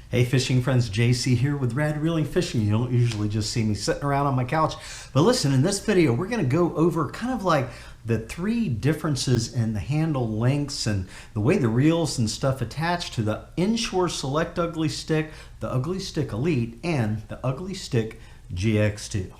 Hey fishing friends, JC here with Rad Reeling Fishing. You don't usually just see me sitting around on my couch, but listen, in this video we're going to go over kind of like the three differences in the handle lengths and the way the reels and stuff attach to the Inshore Select Ugly Stik, the Ugly Stik Elite, and the Ugly Stik GX2.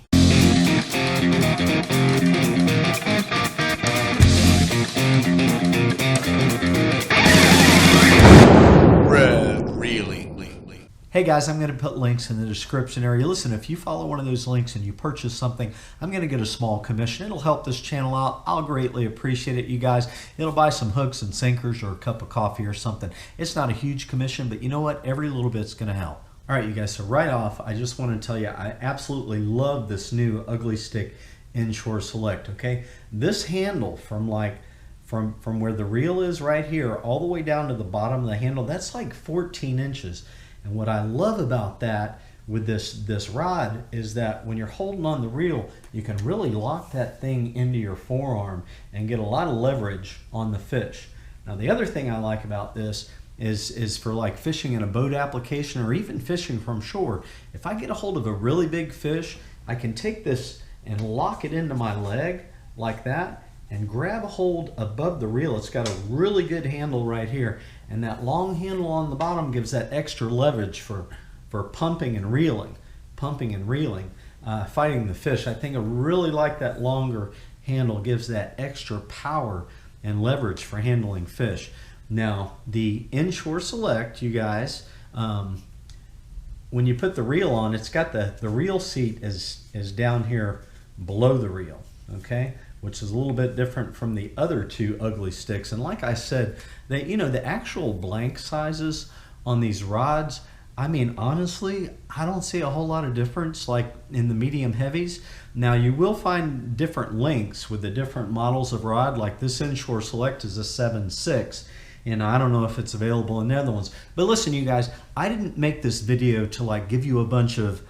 Hey guys, I'm going to put links in the description area. Listen, if you follow one of those links and you purchase something, I'm going to get a small commission. It'll help this channel out. I'll greatly appreciate it, you guys. It'll buy some hooks and sinkers or a cup of coffee or something. It's not a huge commission, but you know what? Every little bit's going to help. All right, you guys, so right off, I just want to tell you, I absolutely love this new Ugly Stik Inshore Select, okay? This handle from where the reel is right here all the way down to the bottom of the handle, that's like 14 inches. And what I love about that with this rod is that when you're holding on the reel, you can really lock that thing into your forearm and get a lot of leverage on the fish. Now the other thing I like about this is for like fishing in a boat application or even fishing from shore. If I get a hold of a really big fish, I can take this and lock it into my leg like that and grab a hold above the reel. It's got a really good handle right here, and that long handle on the bottom gives that extra leverage for pumping and reeling, fighting the fish. I think I really like that longer handle, gives that extra power and leverage for handling fish. Now the Inshore Select, you guys, when you put the reel on, it's got the reel seat is down here below the reel, okay, which is a little bit different from the other two Ugly Stiks. And like I said, the actual blank sizes on these rods, I mean, honestly, I don't see a whole lot of difference like in the medium heavies. Now you will find different lengths with the different models of rod, like this Inshore Select is a 7.6, and I don't know if it's available in the other ones. But listen, you guys, I didn't make this video to like give you a bunch of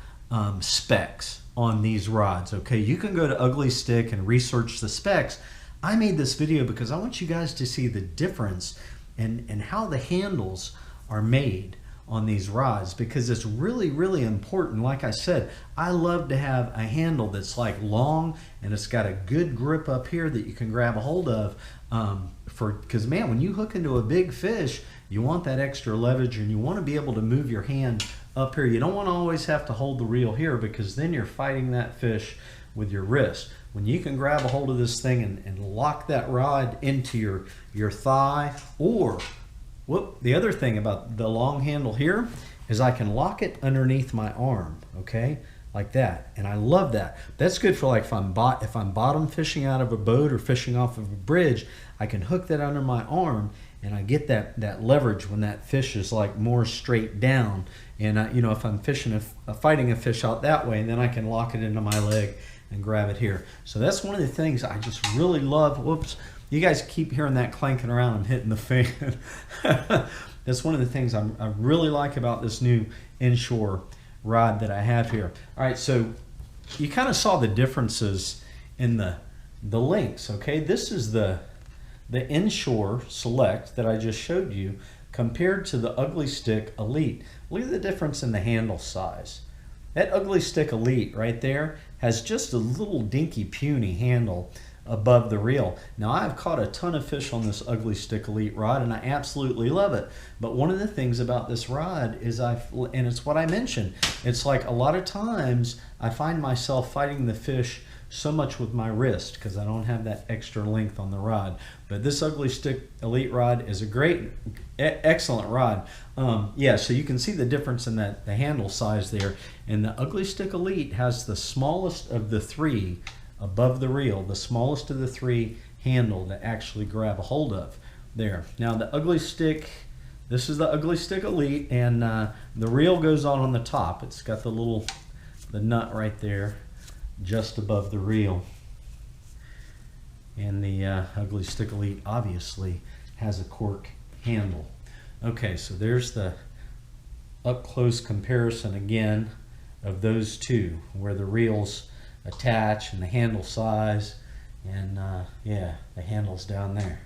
specs on these rods, okay? You can go to Ugly Stik and research the specs. I made this video because I want you guys to see the difference and how the handles are made on these rods, because it's really, really important. Like I said, I love to have a handle that's like long and it's got a good grip up here that you can grab a hold of, because man, when you hook into a big fish, you want that extra leverage and you want to be able to move your hand up here. You don't want to always have to hold the reel here, because then you're fighting that fish with your wrist. When you can grab a hold of this thing and lock that rod into your thigh, or the other thing about the long handle here is I can lock it underneath my arm, okay, like that. And I love that. That's good for like if I'm bottom fishing out of a boat or fishing off of a bridge, I can hook that under my arm and I get that leverage when that fish is like more straight down. And you know, if I'm fishing fighting a fish out that way, and then I can lock it into my leg and grab it here. So that's one of the things I just really love. Whoops, you guys keep hearing that clanking around. I'm hitting the fan. That's one of the things I really like about this new Inshore rod that I have here. All right, so you kind of saw the differences in the lengths, okay? This is the Inshore Select that I just showed you compared to the Ugly Stik Elite. Look at the difference in the handle size. That Ugly Stik Elite right there has just a little dinky puny handle above the reel. Now I've caught a ton of fish on this Ugly Stik Elite rod and I absolutely love it. But one of the things about this rod is and it's what I mentioned, it's like a lot of times I find myself fighting the fish so much with my wrist because I don't have that extra length on the rod. But this Ugly Stik Elite rod is a great, excellent rod. Yeah, so you can see the difference in the handle size there. And the Ugly Stik Elite has the smallest of the three above the reel, the smallest of the three handle to actually grab a hold of there. Now the Ugly Stik, this is the Ugly Stik Elite, and the reel goes on the top. It's got the nut right there just above the reel. And the Ugly Stik Elite obviously has a cork handle. Okay, so there's the up close comparison again of those two, where the reels attach and the handle size, and yeah, the handle's down there.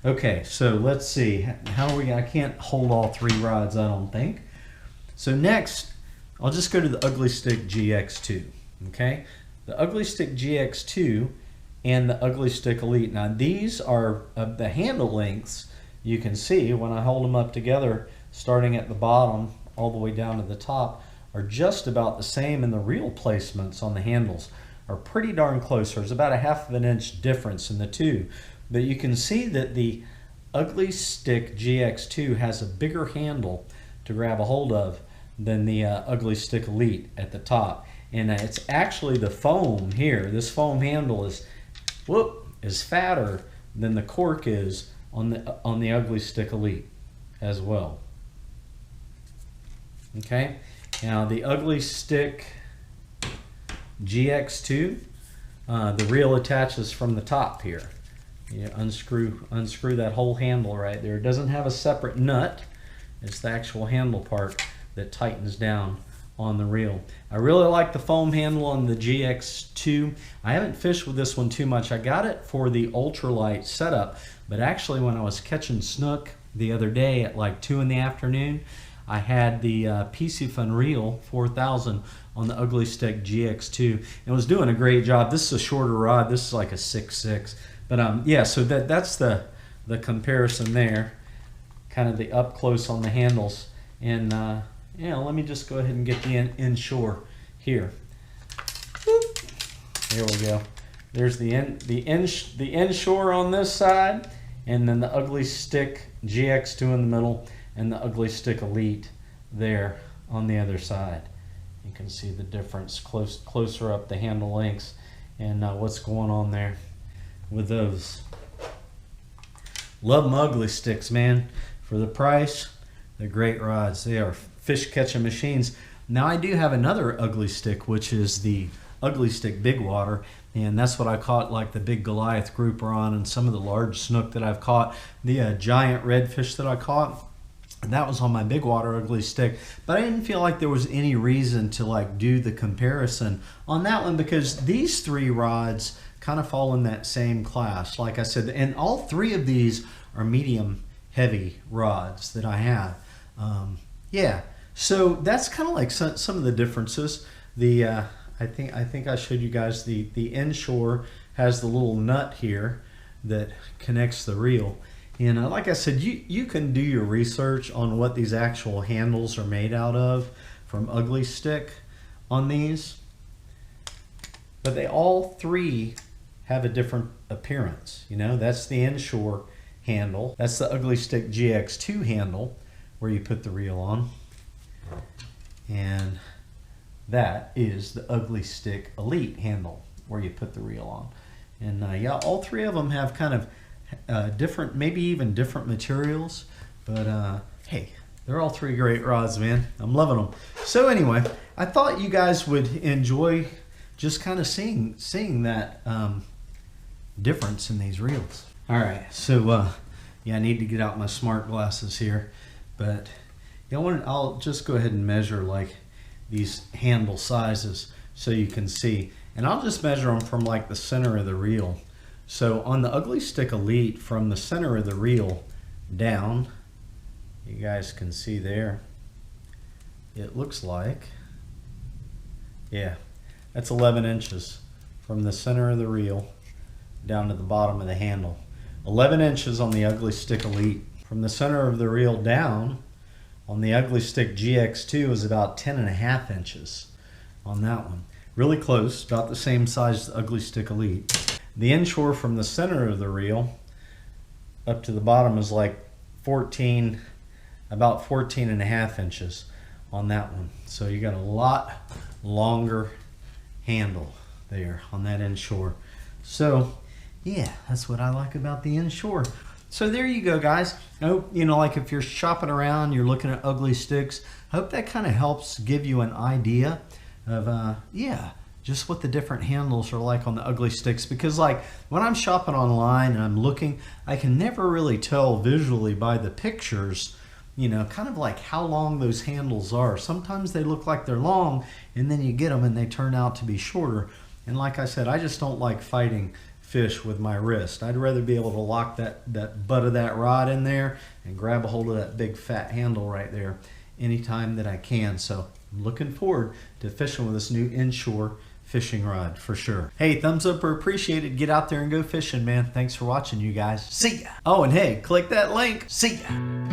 Okay, so let's see, how are we? I can't hold all three rods, I don't think. So next, I'll just go to the Ugly Stik GX2. Okay, the Ugly Stik GX2 and the Ugly Stik Elite. Now these are the handle lengths. You can see when I hold them up together, starting at the bottom all the way down to the top, are just about the same, and the reel placements on the handles are pretty darn close. There's about a 1/2 inch difference in the two, but you can see that the Ugly Stik GX2 has a bigger handle to grab a hold of than the Ugly Stik Elite at the top. And it's actually the foam here. This foam handle is fatter than the cork is on the Ugly Stik Elite as well. Okay, now the Ugly Stik GX2, the reel attaches from the top here. You unscrew that whole handle right there. It doesn't have a separate nut. It's the actual handle part that tightens down on the reel. I really like the foam handle on the GX2. I haven't fished with this one too much. I got it for the ultralight setup, but actually when I was catching snook the other day at like 2 in the afternoon, I had the PC Fun Reel 4000 on the Ugly Stik GX2 and was doing a great job. This is a shorter rod. This is like a 6.6. But yeah, so that's the comparison there, kind of the up close on the handles. And yeah, let me just go ahead and get the Inshore here. There we go. There's the Inshore on this side, and then the Ugly Stik GX2 in the middle, and the Ugly Stik Elite there on the other side. You can see the difference closer up the handle lengths and what's going on there with those. Love my Ugly Stiks, man. For the price, they're great rods. They are fish catching machines. Now I do have another Ugly Stik, which is the Ugly Stik Big Water, and that's what I caught like the big Goliath grouper on and some of the large snook that I've caught. The giant redfish that I caught, and that was on my Big Water Ugly Stik. But I didn't feel like there was any reason to like do the comparison on that one, because these three rods kind of fall in that same class, like I said, and all three of these are medium heavy rods that I have. Yeah, so that's kind of like some of the differences. The I think I showed you guys the Inshore has the little nut here that connects the reel, and like I said, you can do your research on what these actual handles are made out of from Ugly Stik on these, but they all three have a different appearance. You know, that's the Inshore handle. That's the Ugly Stik GX2 handle where you put the reel on. And that is the Ugly Stik Elite handle where you put the reel on. And yeah, all three of them have kind of different, maybe even different materials. But hey, they're all three great rods, man. I'm loving them. So anyway, I thought you guys would enjoy just kind of seeing that difference in these reels. All right, so yeah, I need to get out my smart glasses here, but yeah, I'll just go ahead and measure like these handle sizes so you can see, and I'll just measure them from like the center of the reel. So on the Ugly Stik Elite, from the center of the reel down, you guys can see there, it looks like, yeah, that's 11 inches from the center of the reel down to the bottom of the handle. 11 inches on the Ugly Stik Elite. From the center of the reel down on the Ugly Stik GX2 is about 10.5 inches on that one. Really close, about the same size as the Ugly Stik Elite. The Inshore from the center of the reel up to the bottom is like about 14.5 inches on that one. So you got a lot longer handle there on that Inshore. So yeah, that's what I like about the Inshore. So there you go, guys. I hope, you know, like if you're shopping around, you're looking at Ugly Stiks, I hope that kind of helps give you an idea of, yeah, just what the different handles are like on the Ugly Stiks. Because like when I'm shopping online and I'm looking, I can never really tell visually by the pictures, you know, kind of like how long those handles are. Sometimes they look like they're long, and then you get them and they turn out to be shorter. And like I said, I just don't like fighting fish with my wrist. I'd rather be able to lock that butt of that rod in there and grab a hold of that big fat handle right there anytime that I can. So I'm looking forward to fishing with this new Inshore fishing rod for sure. Hey, thumbs up or appreciated. Get out there and go fishing, man. Thanks for watching, you guys. See ya. Oh, and hey, click that link. See ya.